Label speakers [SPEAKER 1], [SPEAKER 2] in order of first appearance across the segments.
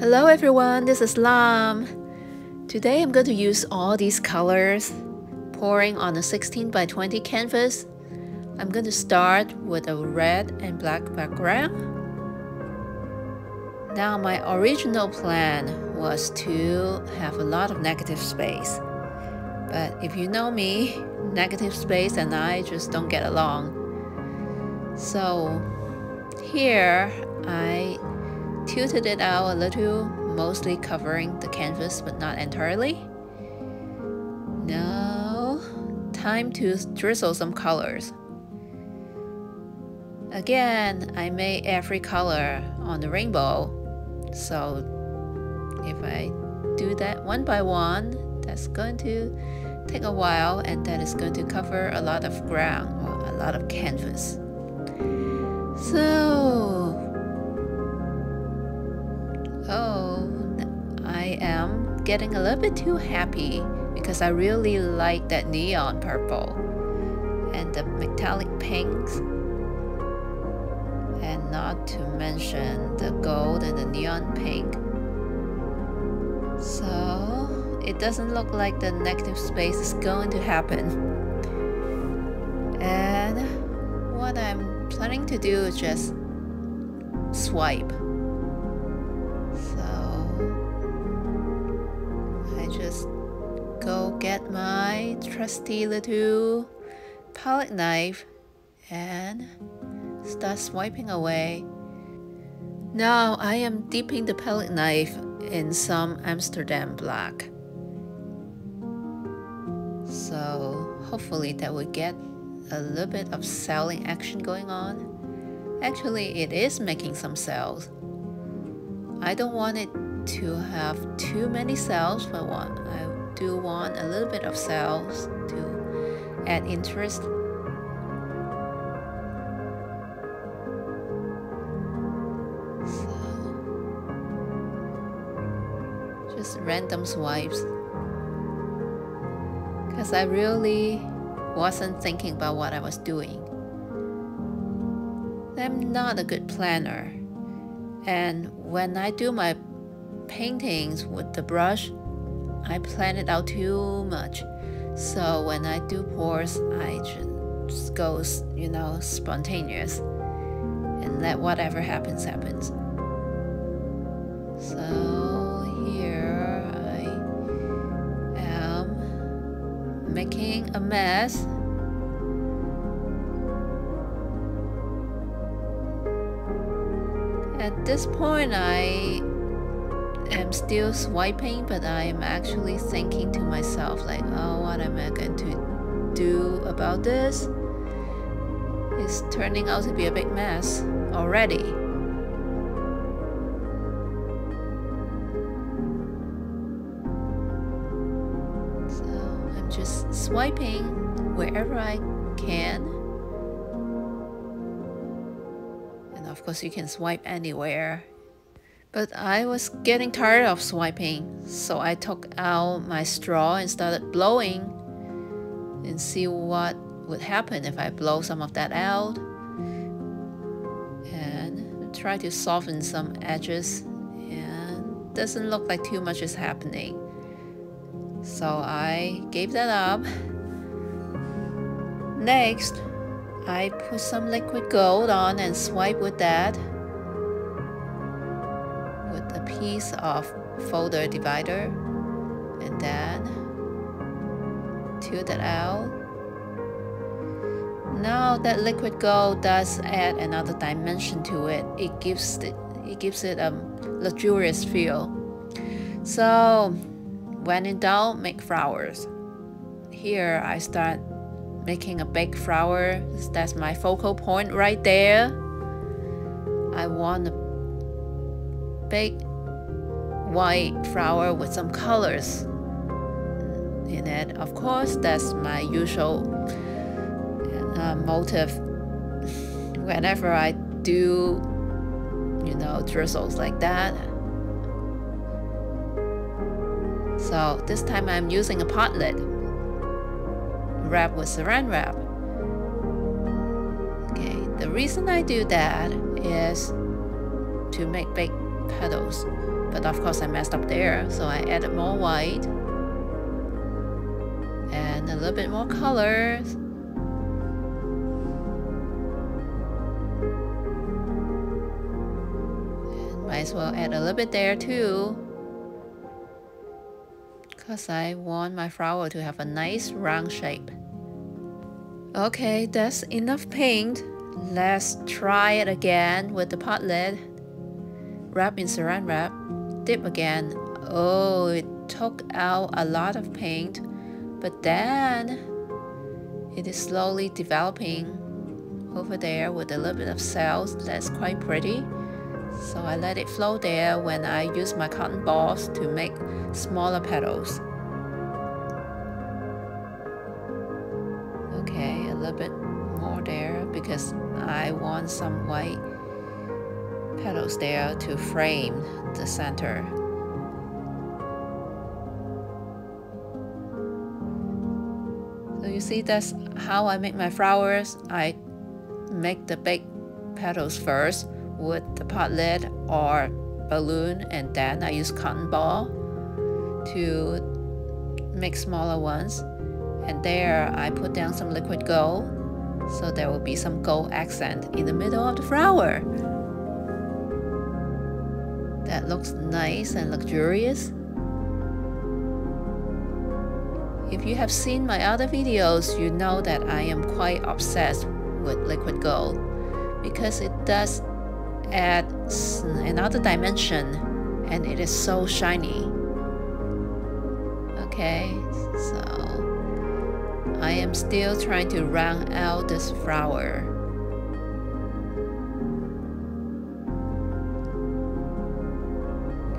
[SPEAKER 1] Hello everyone, this is Lam. Today I'm going to use all these colors pouring on a 16 by 20 canvas. I'm going to start with a red and black background. Now my original plan was to have a lot of negative space. But if you know me, negative space and I just don't get along. So here I tilted it out a little, mostly covering the canvas but not entirely. Now, time to drizzle some colors. Again, I made every color on the rainbow, so if I do that one by one, that's going to take a while, and that is going to cover a lot of ground or a lot of canvas. I am getting a little bit too happy because I really like that neon purple and the metallic pinks, and not to mention the gold and the neon pink. So it doesn't look like the negative space is going to happen. And what I'm planning to do is just swipe. Just go get my trusty little palette knife and start swiping away. Now I am dipping the palette knife in some Amsterdam black, so hopefully that will get a little bit of celling action going on. Actually, it is making some cells. I don't want it to have too many cells, but I do want a little bit of cells to add interest. So just random swipes, because I really wasn't thinking about what I was doing. I'm not a good planner, and when I do my paintings with the brush, I plan it out too much. So when I do pours, I just go, spontaneous and let whatever happens happens. So here I am making a mess. At this point, I am still swiping, but I am actually thinking to myself like, oh, what am I going to do about this? It's turning out to be a big mess already. So I'm just swiping wherever I can. And of course you can swipe anywhere. But I was getting tired of swiping, so I took out my straw and started blowing and see what would happen if I blow some of that out and try to soften some edges, and doesn't look like too much is happening. So I gave that up. Next, I put some liquid gold on and swipe with that. With a piece of folder divider, and then tilt it out. Now that liquid gold does add another dimension to it. It gives it a luxurious feel. So when in doubt, make flowers. Here I start making a big flower. That's my focal point right there. I want a big white flower with some colors in it. Of course, that's my usual motive whenever I do, drizzles like that. So this time I'm using a pot lid wrapped with saran wrap. Okay, the reason I do that is to make big petals. but of course I messed up there, so I added more white and a little bit more colors. And might as well add a little bit there too, because I want my flower to have a nice round shape. Okay, that's enough paint. Let's try it again with the pot lid. Wrap in saran wrap, dip again. Oh, it took out a lot of paint, but then it is slowly developing over there with a little bit of cells. That's quite pretty. So I let it flow there when I use my cotton balls to make smaller petals. Okay, a little bit more there because I want some white petals there to frame the center. So you see, that's how I make my flowers. I make the big petals first with the pot lid or balloon, and then I use cotton ball to make smaller ones. And there I put down some liquid gold, so there will be some gold accent in the middle of the flower. That looks nice and luxurious. If you have seen my other videos, you know that I am quite obsessed with liquid gold because it does add another dimension and it is so shiny. Okay, so I am still trying to round out this flower.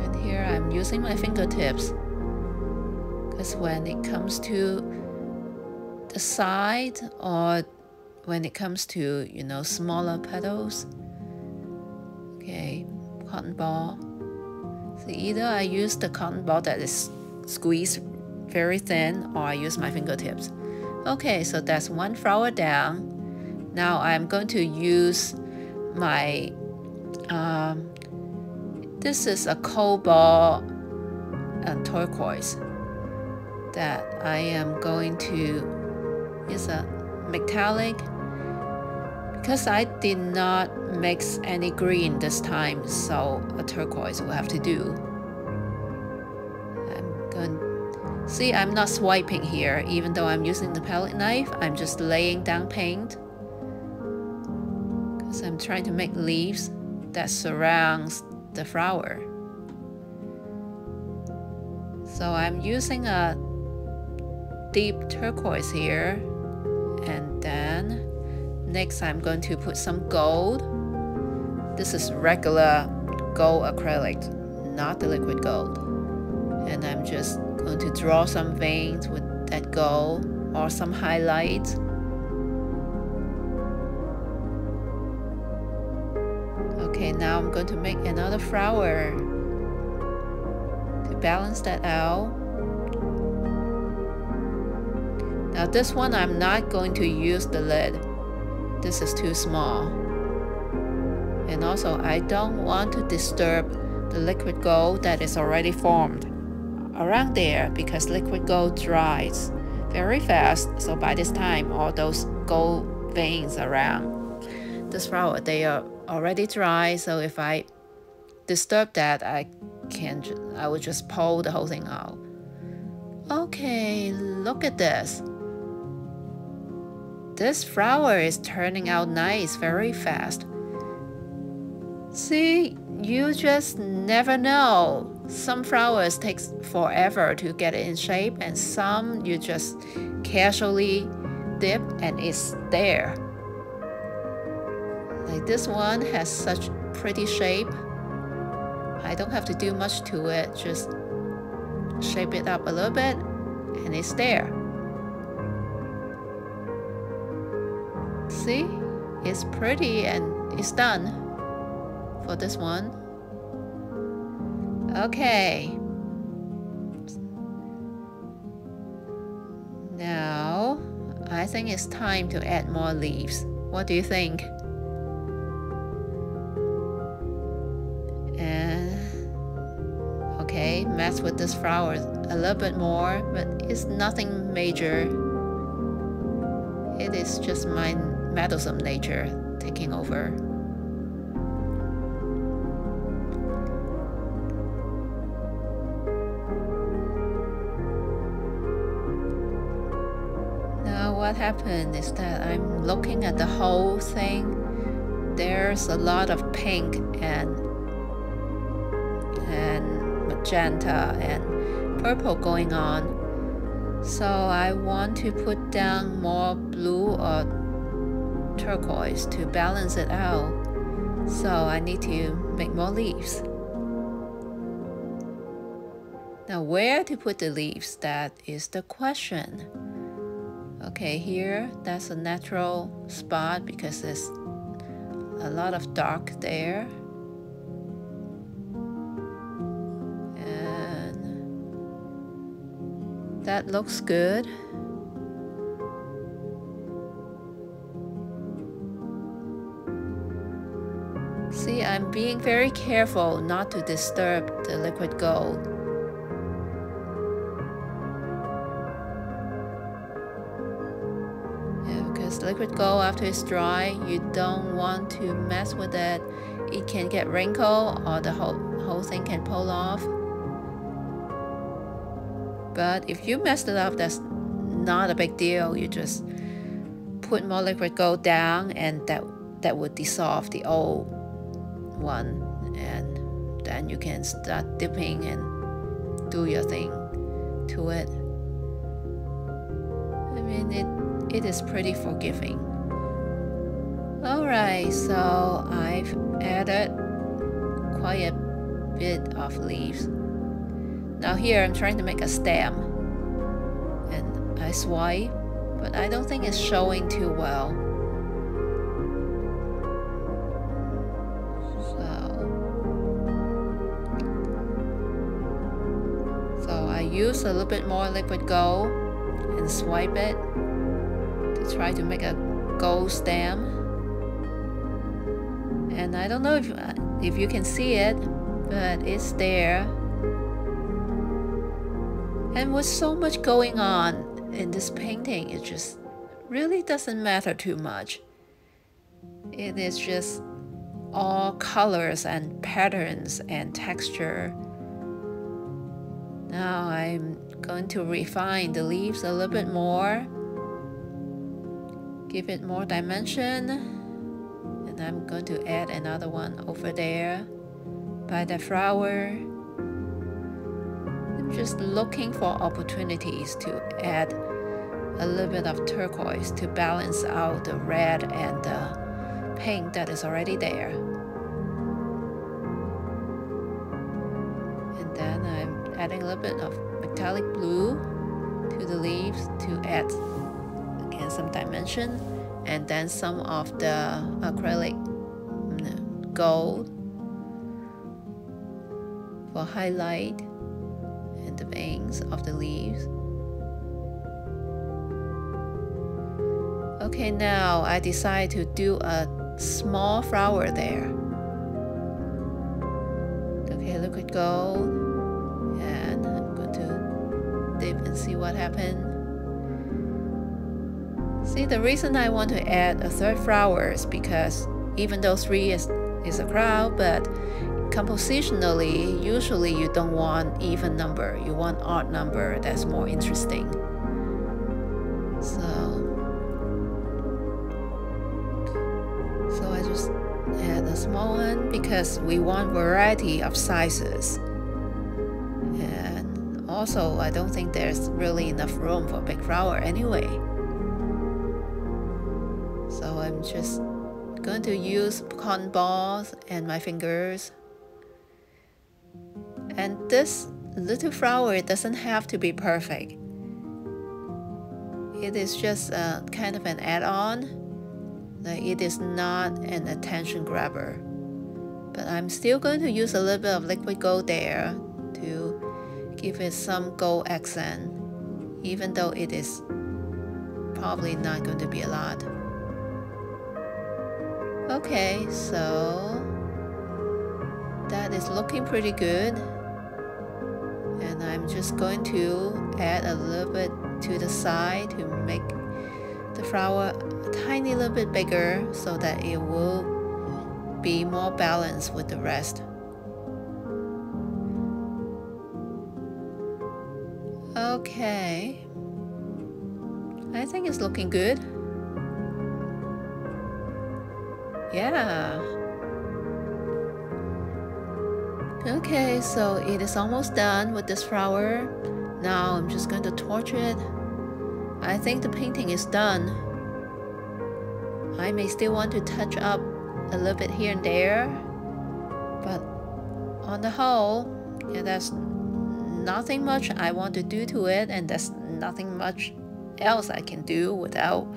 [SPEAKER 1] And here I'm using my fingertips because when it comes to the side or when it comes to, you know, smaller petals, okay, cotton ball. So either I use the cotton ball that is squeezed very thin, or I use my fingertips. Okay, so that's one flower down. Now I'm going to use my, this is a cobalt and turquoise that I am going to use a metallic because I did not mix any green this time, so a turquoise will have to do. I'm going, see, I'm not swiping here even though I'm using the palette knife. I'm just laying down paint because I'm trying to make leaves that surrounds the flower. So I'm using a deep turquoise here, and then next I'm going to put some gold. This is regular gold acrylic, not the liquid gold. And I'm just going to draw some veins with that gold or some highlights. Okay, now I'm going to make another flower to balance that out. Now this one I'm not going to use the lid. This is too small. And also I don't want to disturb the liquid gold that is already formed around there because liquid gold dries very fast. So by this time all those gold veins around this flower, they are already dry. So if I disturb that, I will just pull the whole thing out. Okay, look at this. This flower is turning out nice very fast. See, you just never know. Some flowers take forever to get it in shape, and some you just casually dip and it's there. Like this one has such pretty shape. I don't have to do much to it, just shape it up a little bit and it's there. See, it's pretty and it's done for this one. Okay. Now, I think it's time to add more leaves. What do you think? And mess with this flower a little bit more, but it's nothing major. It is just my meddlesome nature taking over. Now what happened is that I'm looking at the whole thing. There's a lot of pink and magenta and purple going on. So I want to put down more blue or turquoise to balance it out. So I need to make more leaves. Now where to put the leaves, that is the question. Okay, here, that's a natural spot because there's a lot of dark there. That looks good. See, I'm being very careful not to disturb the liquid gold. Yeah, because liquid gold, after it's dry, you don't want to mess with it. It can get wrinkled or the whole thing can pull off. But if you messed it up, that's not a big deal. You just put more liquid gold down and that would dissolve the old one. And then you can start dipping and do your thing to it. I mean, it is pretty forgiving. Alright, so I've added quite a bit of leaves. Now here I'm trying to make a stem, and I swipe, but I don't think it's showing too well. So I use a little bit more liquid gold and swipe it to try to make a gold stem. And I don't know if you can see it, but it's there. And with so much going on in this painting, it just really doesn't matter too much. It is just all colors and patterns and texture. Now I'm going to refine the leaves a little bit more, give it more dimension, and I'm going to add another one over there by the flower. Just looking for opportunities to add a little bit of turquoise to balance out the red and the pink that is already there. And then I'm adding a little bit of metallic blue to the leaves to add again some dimension, and then some of the acrylic gold for highlight and the veins of the leaves. Okay, now I decide to do a small flower there. Okay, liquid gold, and I'm going to dip and see what happens. See, the reason I want to add a third flower is because even though 3 is a crowd, but compositionally, usually you don't want even number, you want odd number. That's more interesting. So I just add a small one because we want variety of sizes. And also, I don't think there's really enough room for a big flower anyway. So I'm just going to use cotton balls and my fingers. And this little flower doesn't have to be perfect. It is just kind of an add-on. It is not an attention grabber. But I'm still going to use a little bit of liquid gold there to give it some gold accent, even though it is probably not going to be a lot. Okay, so that is looking pretty good. And I'm just going to add a little bit to the side to make the flower a tiny little bit bigger so that it will be more balanced with the rest. Okay, I think it's looking good. Yeah. Okay, so it is almost done with this flower. Now I'm just going to torch it. I think the painting is done. I may still want to touch up a little bit here and there, but on the whole, yeah, there's nothing much I want to do to it, and there's nothing much else I can do without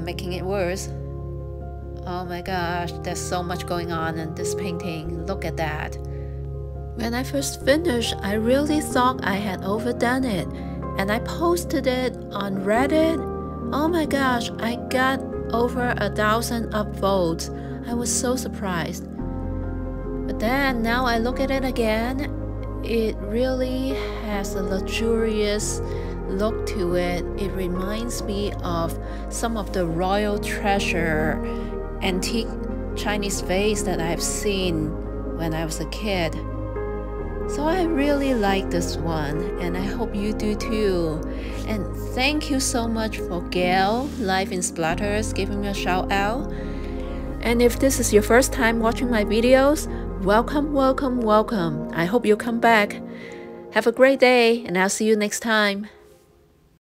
[SPEAKER 1] making it worse. Oh my gosh, there's so much going on in this painting. Look at that. When I first finished, I really thought I had overdone it, and I posted it on Reddit. Oh my gosh, I got over 1,000 upvotes. I was so surprised. But then now I look at it again, it really has a luxurious look to it. It reminds me of some of the royal treasure antique Chinese vase that I've seen when I was a kid. So I really like this one, and I hope you do too. And thank you so much for Gail, Life in Splatters, giving me a shout out. And if this is your first time watching my videos, welcome, welcome, welcome. I hope you'll come back. Have a great day, and I'll see you next time.